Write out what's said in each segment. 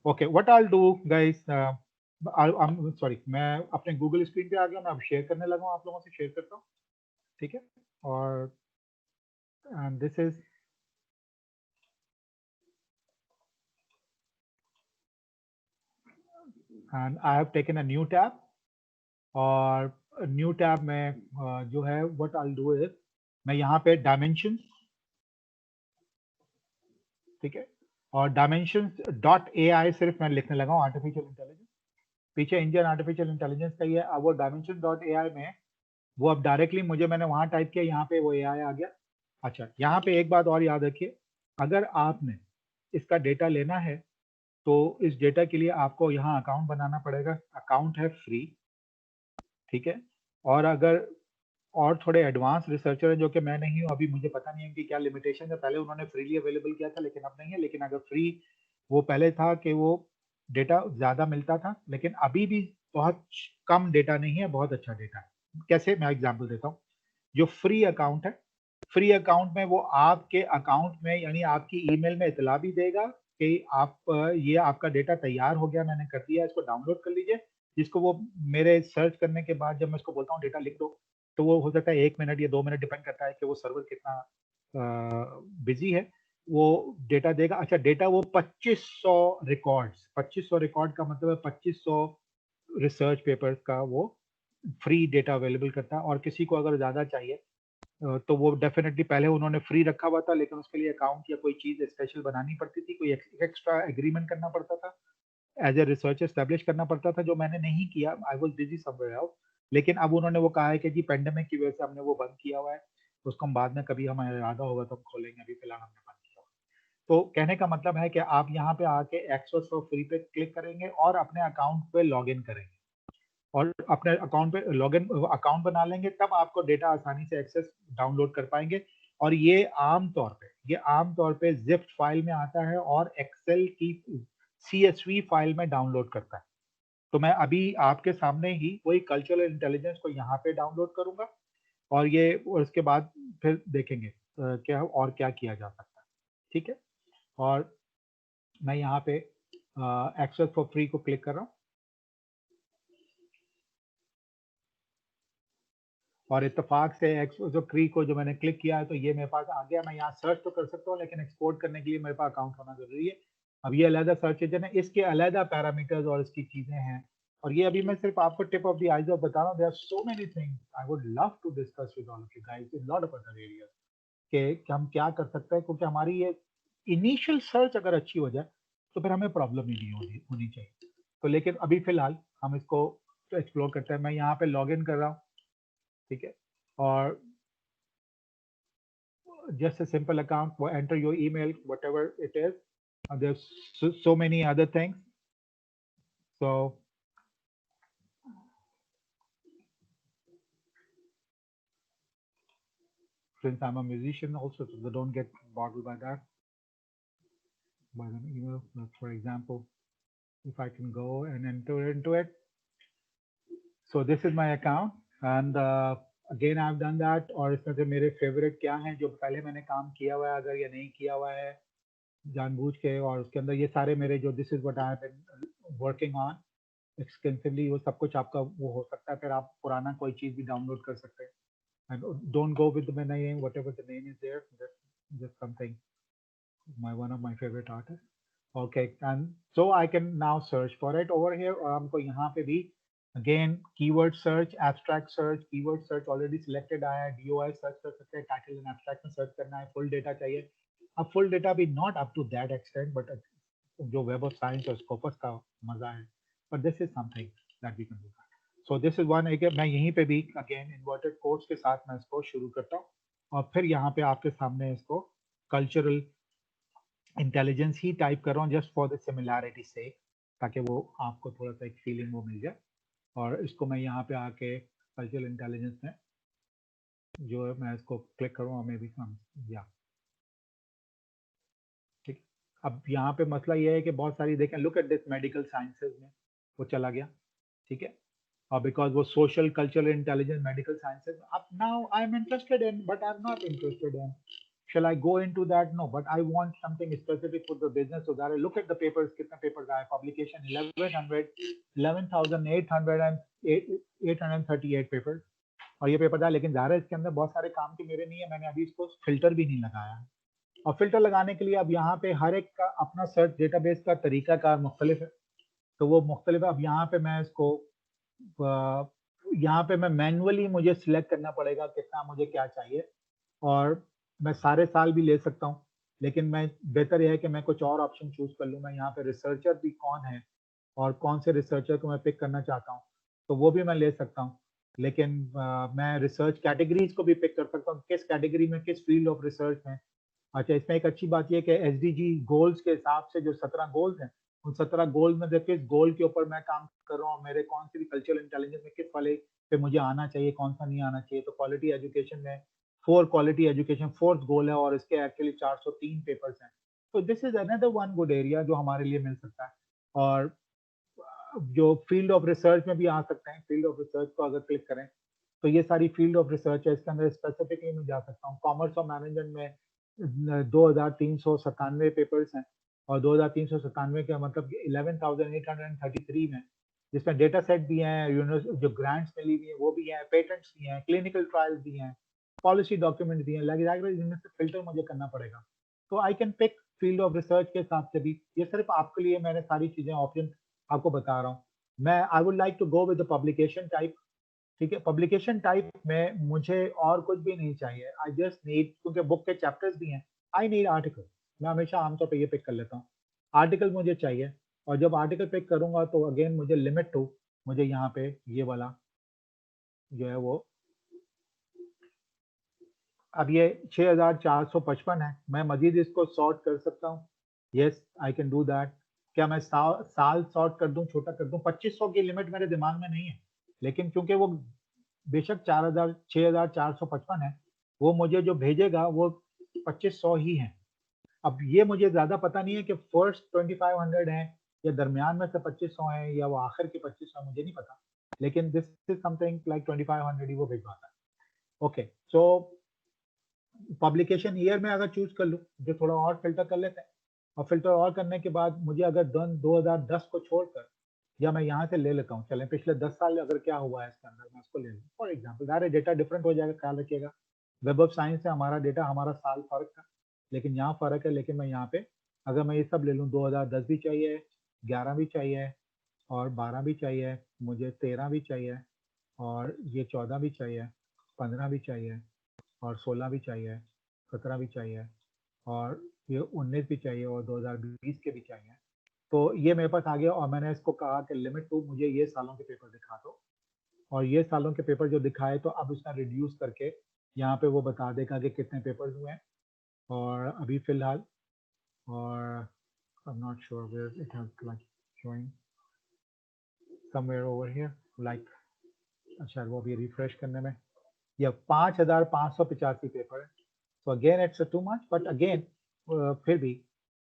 Okay, what I do guys, sorry, मैं अपने Google screen पे आ गया, मैं अब शेयर करने लगा हूँ, आप लोगों से शेयर करता हूँ, ठीक है। और and this is, and I have taken a new tab, और न्यू टैब में जो है व्हाट आई डू इज, मैं यहाँ पे डायमेंशन, ठीक है, और डायमेंशन डॉट ए आई सिर्फ मैं लिखने लगा हूँ, आर्टिफिशियल इंटेलिजेंस, पीछे इंडियन आर्टिफिशियल इंटेलिजेंस का ही है। अब वो डायमेंशन डॉट ए आई में वो अब डायरेक्टली मुझे, मैंने वहां टाइप किया, यहाँ पे वो ए आई आ गया। अच्छा, यहाँ पे एक बात और याद रखिए, अगर आपने इसका डेटा लेना है तो इस डेटा के लिए आपको यहाँ अकाउंट बनाना पड़ेगा, अकाउंट है फ्री, ठीक है। और अगर और थोड़े एडवांस रिसर्चर हैं जो कि मैं नहीं हूँ, अभी मुझे पता नहीं है उनकी क्या लिमिटेशन है, पहले उन्होंने फ्रीली अवेलेबल किया था लेकिन अब नहीं है, लेकिन अगर फ्री वो पहले था कि वो डेटा ज़्यादा मिलता था, लेकिन अभी भी बहुत कम डेटा नहीं है, बहुत अच्छा डेटा है। कैसे, मैं एग्जांपल देता हूँ। जो फ्री अकाउंट है, फ्री अकाउंट में वो आपके अकाउंट में यानी आपकी ईमेल में इतला भी देगा कि आप ये आपका डेटा तैयार हो गया, मैंने कर दिया, इसको डाउनलोड कर लीजिए, जिसको वो मेरे सर्च करने के बाद जब मैं उसको बोलता हूँ डेटा लिख दो, तो वो हो सकता है 1 मिनट या 2 मिनट, डिपेंड करता है कि वो सर्वर कितना बिजी है, वो डेटा देगा। अच्छा, डेटा वो 2500 रिकॉर्ड्स, 2500 रिकॉर्ड का मतलब है 2500 रिसर्च पेपर्स का वो फ्री डेटा अवेलेबल करता है। और किसी को अगर ज़्यादा चाहिए तो वो डेफिनेटली, पहले उन्होंने फ्री रखा हुआ था लेकिन उसके लिए अकाउंट या कोई चीज़ स्पेशल बनानी पड़ती थी, कोई एक्स्ट्रा एग्रीमेंट करना पड़ता था, एज ए रिसर्च एस्टेब्लिश करना पड़ता था, जो मैंने नहीं किया, I was busy somewhere out. लेकिन अब उन्होंने वो कहा है कि जी पेंडेमिक की वजह से हमने वो बंद किया हुआ है, उसको हम बाद में कभी हमें इरादा होगा तो हम खोलेंगे, अभी फिलहाल हमने बंद किया हुआ है। तो कहने का मतलब है कि आप यहाँ पे आके एक्सेस फॉर फ्री पे क्लिक करेंगे और अपने अकाउंट पे लॉग इन करेंगे, और अपने अकाउंट पे लॉगिन अकाउंट बना लेंगे, तब आपको डेटा आसानी से एक्सेस डाउनलोड कर पाएंगे। और ये आम तौर पे जिप फाइल में आता है और एक्सेल की CSV फाइल में डाउनलोड करता है। तो मैं अभी आपके सामने ही वही कल्चरल इंटेलिजेंस को यहाँ पे डाउनलोड करूंगा, और ये उसके बाद फिर देखेंगे क्या और क्या किया जा सकता है, ठीक है। और मैं यहाँ पे एक्सेस फॉर फ्री को क्लिक कर रहा हूँ, और इत्तेफाक से जो क्री को जो मैंने क्लिक किया है तो ये मेरे पास आ गया। मैं यहाँ सर्च तो कर सकता हूँ लेकिन एक्सपोर्ट करने के लिए मेरे पास अकाउंट होना जरूरी है। अब ये अलहदा सर्च इंजन है, इसके अलहदा पैरामीटर्स और इसकी चीजें हैं, और ये अभी मैं सिर्फ आपको टिप ऑफ द आइज बता रहा हूँ। There are so many things I would love to discuss with all of you guys in lot of other areas कि हम क्या कर सकते हैं, क्योंकि हमारी ये इनिशियल सर्च अगर अच्छी हो जाए तो फिर हमें प्रॉब्लम ही नहीं होनी चाहिए। तो लेकिन अभी फिलहाल हम इसको एक्सप्लोर करते हैं। मैं यहाँ पे लॉग इन कर रहा हूँ, ठीक है, और just a simple account, enter your email, whatever it is. There's so many other things. So since I'm a musician also, so don't get boggled by that, by an email. For example, if I can go and enter into it. So this is my account, and again I've done that. और इसमें से मेरे favourite क्या हैं जो पहले मैंने काम किया हुआ है अगर ये नहीं किया हुआ है जानबूझ के, और उसके अंदर ये सारे मेरे जो this is what I have been working on extensively, वो सब कुछ आपका वो हो सकता है। फिर आप पुराना कोई चीज़ भी डाउनलोड कर सकते हैं। And don't go with my name, whatever the name is there, just something, my one of my favorite artists. Okay, and so I can now search for it over here, और हमको यहाँ पे भी again keyword search, abstract search, keyword search already selected आया है, DOI search कर सकते हैं, title and abstract में search करना है, full data चाहिए। अब full data भी not up to that extent, but जो वेब ऑफ साइंस और स्कोपस का मजा है, but this is something that we can do. So this is one, एक मैं यहीं पे भी अगेन इन्वर्टेड कोट्स के साथ मैं इसको शुरू करता हूँ, और फिर यहाँ पे आपके सामने इसको कल्चरल इंटेलिजेंस ही टाइप कर रहा हूँ जस्ट फॉर द सिमिलैरिटी से, ताकि वो आपको थोड़ा सा एक फीलिंग वो मिल जाए। और इसको मैं यहाँ पे आके कल्चरल इंटेलिजेंस में जो है मैं इसको क्लिक करूँ और मे बी या ठीक। अब यहाँ पे मसला ये है कि बहुत सारी देखें, look at this, medical sciences में वो चला गया, ठीक है, or because वो social, cultural, intelligence, medical sciences. Up now, I'm interested in, but I'm not interested in shall I go into that? No, but I want something specific for the business so that I look at the papers, कितने papers आए, publication 1138 papers और ये paper था, लेकिन ज़ाहिर है इसके अंदर बहुत सारे काम के मेरे नहीं है, मैंने अभी इसको फिल्टर भी नहीं लगाया है। और फिल्टर लगाने के लिए अब यहाँ पे हर एक का अपना सर्च डेटाबेस का तरीकाकार मुख्तलिफ है, तो वो मुख्तलिफ है। अब यहाँ पे मैं इसको यहाँ पे मैं मैनुअली मुझे सिलेक्ट करना पड़ेगा कितना मुझे क्या चाहिए, और मैं सारे साल भी ले सकता हूँ, लेकिन मैं बेहतर यह है कि मैं कुछ और ऑप्शन चूज कर लूँ। मैं यहाँ पे रिसर्चर भी कौन है और कौन से रिसर्चर को मैं पिक करना चाहता हूँ, तो वो भी मैं ले सकता हूँ। लेकिन मैं रिसर्च कैटेगरीज को भी पिक कर सकता हूँ, किस कैटेगरी में, किस फील्ड ऑफ रिसर्च में। अच्छा, इसमें एक अच्छी बात यह कि एसडीजी गोल्स के हिसाब से जो 17 गोल्स हैं, उन 17 गोल्स में से किस गोल के ऊपर मैं काम कर रहा हूँ, मेरे कौन सी भी कल्चरल इंटेलिजेंस में किस वाले पे मुझे आना चाहिए, कौन सा नहीं आना चाहिए। तो क्वालिटी एजुकेशन में क्वालिटी एजुकेशन फोर्थ गोल है और इसके एक्चुअली 403 पेपर्स हैं। तो this is another one good area जो हमारे लिए मिल सकता है। और जो फील्ड ऑफ रिसर्च में भी आ सकते हैं, फील्ड ऑफ रिसर्च को अगर क्लिक करें तो ये सारी फील्ड ऑफ रिसर्च है, इसके अंदर स्पेसिफिकली मैं जा सकता हूँ। कॉमर्स और मैनेजमेंट में 2397 पेपर्स हैं, और 2397 का मतलब 11,833 में, जिसमें डेटा सेट भी हैं, जो ग्रांट्स मिली हुई है वो भी हैं, पेटेंट्स भी हैं, क्लिनिकल ट्रायल्स भी हैं, पॉलिसी डॉक्यूमेंट भी हैं, लगे इनमें से फिल्टर मुझे करना पड़ेगा। तो I can pick field of research के हिसाब से भी। ये सिर्फ आपके लिए मैंने सारी चीजें ऑप्शन आपको बता रहा हूँ। मैं I would like to go with the publication type. ठीक है, पब्लिकेशन टाइप में मुझे और कुछ भी नहीं चाहिए। आई जस्ट नीड, क्योंकि बुक के चैप्टर्स भी हैं, आई नीड आर्टिकल। मैं हमेशा आमतौर पर ये पिक कर लेता हूँ, आर्टिकल मुझे चाहिए। और जब आर्टिकल पिक करूंगा तो अगेन मुझे लिमिट टू, मुझे यहाँ पे ये वाला जो है वो, अब ये 6455 है, मैं मजीद इसको सॉर्ट कर सकता हूँ। Yes, I can do that. क्या मैं साल सॉर्ट कर दूं, छोटा कर दूं? 2500 की लिमिट मेरे दिमाग में नहीं है, लेकिन क्योंकि वो बेशक 6455 है, वो मुझे जो भेजेगा वो 2500 ही है। अब ये मुझे ज्यादा पता नहीं है कि फर्स्ट 2500 है या दरमियान में से 2500 है या वो आखिर के 2500, मुझे नहीं पता, लेकिन दिस इज समथिंग लाइक 2500 ही वो भिजवाता है। ओके, सो पब्लिकेशन ईयर में अगर चूज कर लूँ, जो थोड़ा और फिल्टर कर लेते हैं, और फिल्टर और करने के बाद मुझे अगर 2010 को छोड़कर, या मैं यहाँ से ले लेता हूँ, चलें पिछले 10 साल अगर क्या हुआ है इसके अंदर, मैं उसको ले लूँ फॉर एग्जाम्पल। सारे डेटा डिफरेंट हो जाएगा, ख्याल रखिएगा। वेब ऑफ साइंस से हमारा डेटा, हमारा साल फर्क था, लेकिन यहाँ फर्क है। लेकिन मैं यहाँ पे अगर मैं ये सब ले लूँ, 2010 भी चाहिए, 11 भी चाहिए, और 12 भी चाहिए, मुझे 13 भी चाहिए, और ये 14 भी चाहिए, 15 भी चाहिए, और 16 भी चाहिए, 17 भी चाहिए, और ये 19 भी चाहिए, और 2020 के भी चाहिए। तो ये मेरे पास आ गया, और मैंने इसको कहा कि लिमिट टू मुझे ये सालों के पेपर दिखा दो, और ये सालों के पेपर जो दिखाए तो अब उसका रिड्यूस करके यहाँ पे वो बता देगा कि कितने पेपर्स हुए हैं। और अभी फिलहाल, और I'm not sure where it has like showing somewhere over here like, अच्छा वो अभी रिफ्रेश करने में, या 5585 पेपर है। So again, it's a too much, but again, फिर भी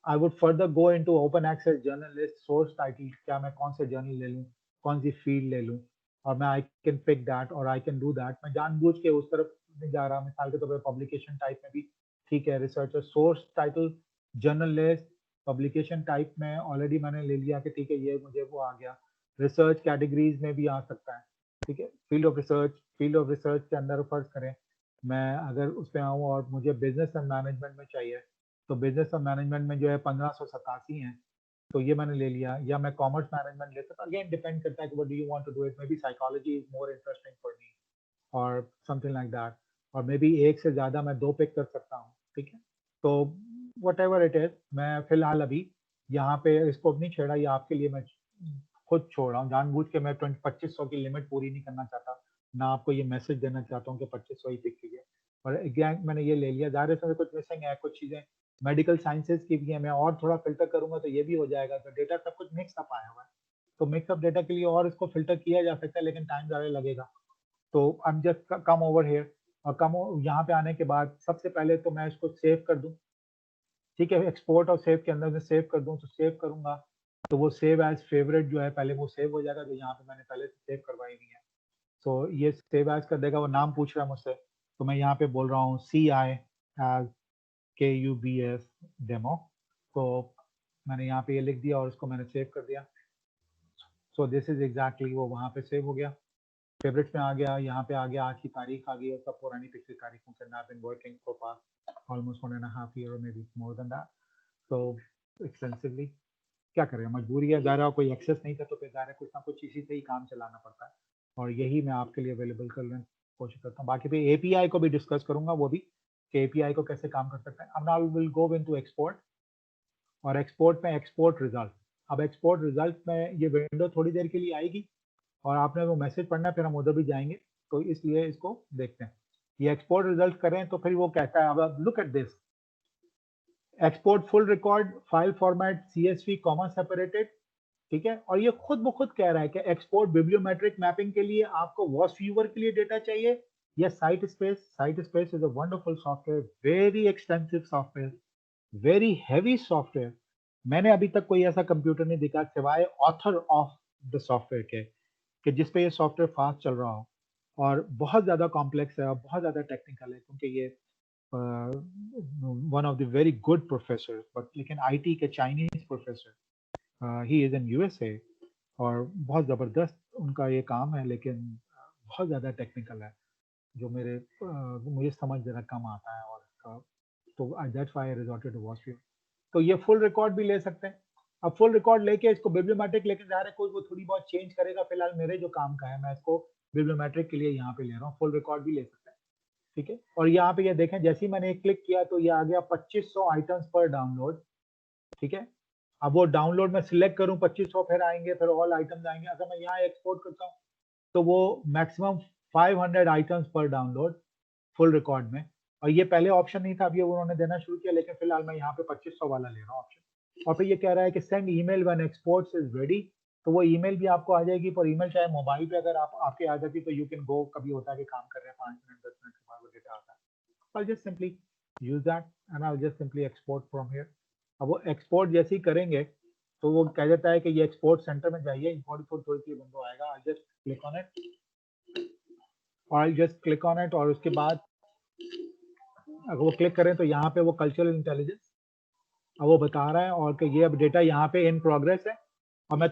I would further go into open access journalist source title, क्या मैं कौन से जर्नल ले लूँ, कौन सी फील्ड ले लूँ, और मैं I can pick that और I can do that। मैं जानबूझ के उस तरफ नहीं जा रहा। मिसाल के तौर पर पब्लिकेशन टाइप में भी ठीक है, researcher source title journalist, publication type में ऑलरेडी मैंने ले लिया कि ठीक है, ये मुझे वो आ गया। रिसर्च कैटेगरीज में भी आ सकता है, ठीक है। फील्ड ऑफ रिसर्च के अंदर फर्ज करें मैं अगर उस पर आऊँ और मुझे बिजनेस एंड मैनेजमेंट में चाहिए, तो बिजनेस एंड मैनेजमेंट में जो है 1587 है, तो ये मैंने ले लिया। या मैं कॉमर्स मैनेजमेंट ले सकता, अगेन डिपेंड करता है कि what do you want to do it, may be psychology is more interesting for me और समथिंग लाइक दैट। और मे बी एक से ज्यादा मैं 2 पिक कर सकता हूँ, ठीक है। तो वट एवर इट इज, मैं फिलहाल अभी यहाँ पे इसको नहीं छेड़ा, ये आपके लिए मैं खुद छोड़ रहा हूँ जानबूझ के। मैं 2500 की लिमिट पूरी नहीं करना चाहता, ना आपको ये मैसेज देना चाहता हूँ कि 2500 ही पिक कीजिए। और एग्जैक्ट मैंने ये ले लिया, ज़ाहिर है कुछ मिसिंग है, कुछ चीज़ें मेडिकल साइंसेज की भी है, मैं और थोड़ा फिल्टर करूंगा तो ये भी हो जाएगा। तो डेटा सब कुछ मिक्स अप आया हुआ है, तो मिक्स अप डेटा के लिए और इसको फिल्टर किया जा सकता है, लेकिन टाइम ज़्यादा लगेगा। तो I am just come over here, और यहाँ पे आने के बाद सबसे पहले तो मैं इसको सेव कर दूं, ठीक है। एक्सपोर्ट और सेव के अंदर मैं सेव कर दूं, तो सेव करूंगा तो वो सेव एज फेवरेट जो है पहले वो सेव हो जाएगा, जो यहाँ पे मैंने पहले से सेव करवाई हुई है। तो ये सेव एज कर देगा। वो नाम पूछ रहा है मुझसे, तो मैं यहाँ पे बोल रहा हूँ CI एज KUBS डेमो। तो मैंने यहाँ पे ये लिख दिया और इसको मैंने सेव कर दिया। सो दिस इज एग्जैक्टली वो वहाँ पे सेव हो गया, फेवरेट्स में आ गया, यहाँ पे आ गया, आज की तारीख आ गई है, सब पुरानी पिछली तारीखों से। I've been working for past almost 1.5 years or maybe more than that, so extensively। क्या करें, मजबूरी है, ज़ाहिर है कोई एक्सेस नहीं था तो फिर ज़ाहिर है कुछ ना कुछ इसी से ही काम चलाना पड़ता है, और यही मैं आपके लिए अवेलेबल करने की कोशिश करता हूँ। बाकी फिर API को भी डिस्कस करूंगा, वो भी कि API को कैसे काम कर सकते हैं। अब now will go into export, और एक्सपोर्ट में एक्सपोर्ट रिजल्ट। अब एक्सपोर्ट रिजल्ट में ये विंडो थोड़ी देर के लिए आएगी और आपने वो मैसेज पढ़ना है, फिर हम उधर भी जाएंगे, तो इसलिए इसको देखते हैं। ये एक्सपोर्ट रिजल्ट करें तो फिर वो कहता है, अब look at this, export full record file format CSV comma separated, ठीक है। और ये खुद ब खुद कह रहा है कि एक्सपोर्ट बिब्लियोमेट्रिक मैपिंग के लिए आपको वॉस व्यूअर के लिए डेटा चाहिए या site space. Site space is a wonderful software, very extensive software, very heavy software. मैंने अभी तक कोई ऐसा कंप्यूटर नहीं दिखा सिवाय ऑथर ऑफ द सॉफ्टवेयर के कि जिसपे ये सॉफ्टवेयर फास्ट चल रहा हो, और बहुत ज़्यादा कॉम्प्लेक्स है और बहुत ज़्यादा टेक्निकल है, क्योंकि ये one of the very good professor, but लेकिन IT के Chinese professor, he is in USA, और बहुत ज़बरदस्त उनका ये काम है, लेकिन बहुत ज़्यादा टेक्निकल है, जो मुझे समझ जरा कम आता है, और तो that's why I resorted to watch you. तो ये फुल रिकॉर्ड भी ले सकते हैं। अब फुल रिकॉर्ड लेके इसको बिब्लियोमेट्रिक लेके जा रहे हैं, कोई वो थोड़ी बहुत चेंज करेगा, फिलहाल मेरे जो काम का है मैं इसको बिब्लियोमेट्रिक के लिए यहाँ पे ले रहा हूँ, फुल रिकॉर्ड भी ले सकते हैं, ठीक है। और यहाँ पे ये देखें, जैसे ही मैंने क्लिक किया तो ये आ गया 2500 आइटम्स पर डाउनलोड, ठीक है। अब वो डाउनलोड में सिलेक्ट करूँ 2500, फिर आएंगे, फिर ऑल आइटम्स आएंगे। अगर मैं यहाँ एक्सपोर्ट करता हूँ तो वो मैक्सिमम 500 आइटम्स पर डाउनलोड फुल रिकॉर्ड में, और ये पहले ऑप्शन नहीं था, अब ये उन्होंने देना शुरू किया, लेकिन फिलहाल मैं यहाँ पे 2500 वाला ले रहा हूँ ऑप्शन। और फिर ये कह रहा है कि send email when exports is ready, तो वो ईमेल भी आपको आ जाएगी, पर ईमेल चाहे मोबाइल पे अगर आपके आ जाती तो यू कैन गो, कभी होता है कि काम कर रहे हैं 5 मिनट 10 मिनट के बाद वो डेटा आता है, I'll just simply use that and I'll just simply export from here। अब वो एक्सपोर्ट जैसे ही करेंगे तो वो कह देता है कि ये एक्सपोर्ट सेंटर में जाइए, थोड़ी सी विंडो आएगा, I'll just click on it, और उसके बाद अगर वो क्लिक करें तो यहाँ पे वो कल्चरल इंटेलिजेंस अब वो बता रहा है, और कि ये अब डेटा यहाँ पे इन प्रोग्रेस है, और मैं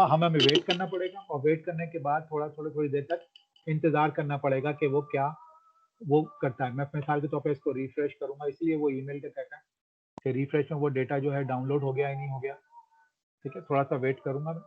हमें वेट करना पड़ेगा, और वेट करने के बाद थोड़ी देर तक इंतजार करना पड़ेगा कि वो करता है। मैं मिसाल के तौर पे इसको रिफ्रेश करूंगा, इसलिए वो ईमेल पे कहता है कि रिफ्रेश में वो डेटा जो है डाउनलोड हो गया या नहीं हो गया, ठीक है। थोड़ा सा वेट करूंगा मैं।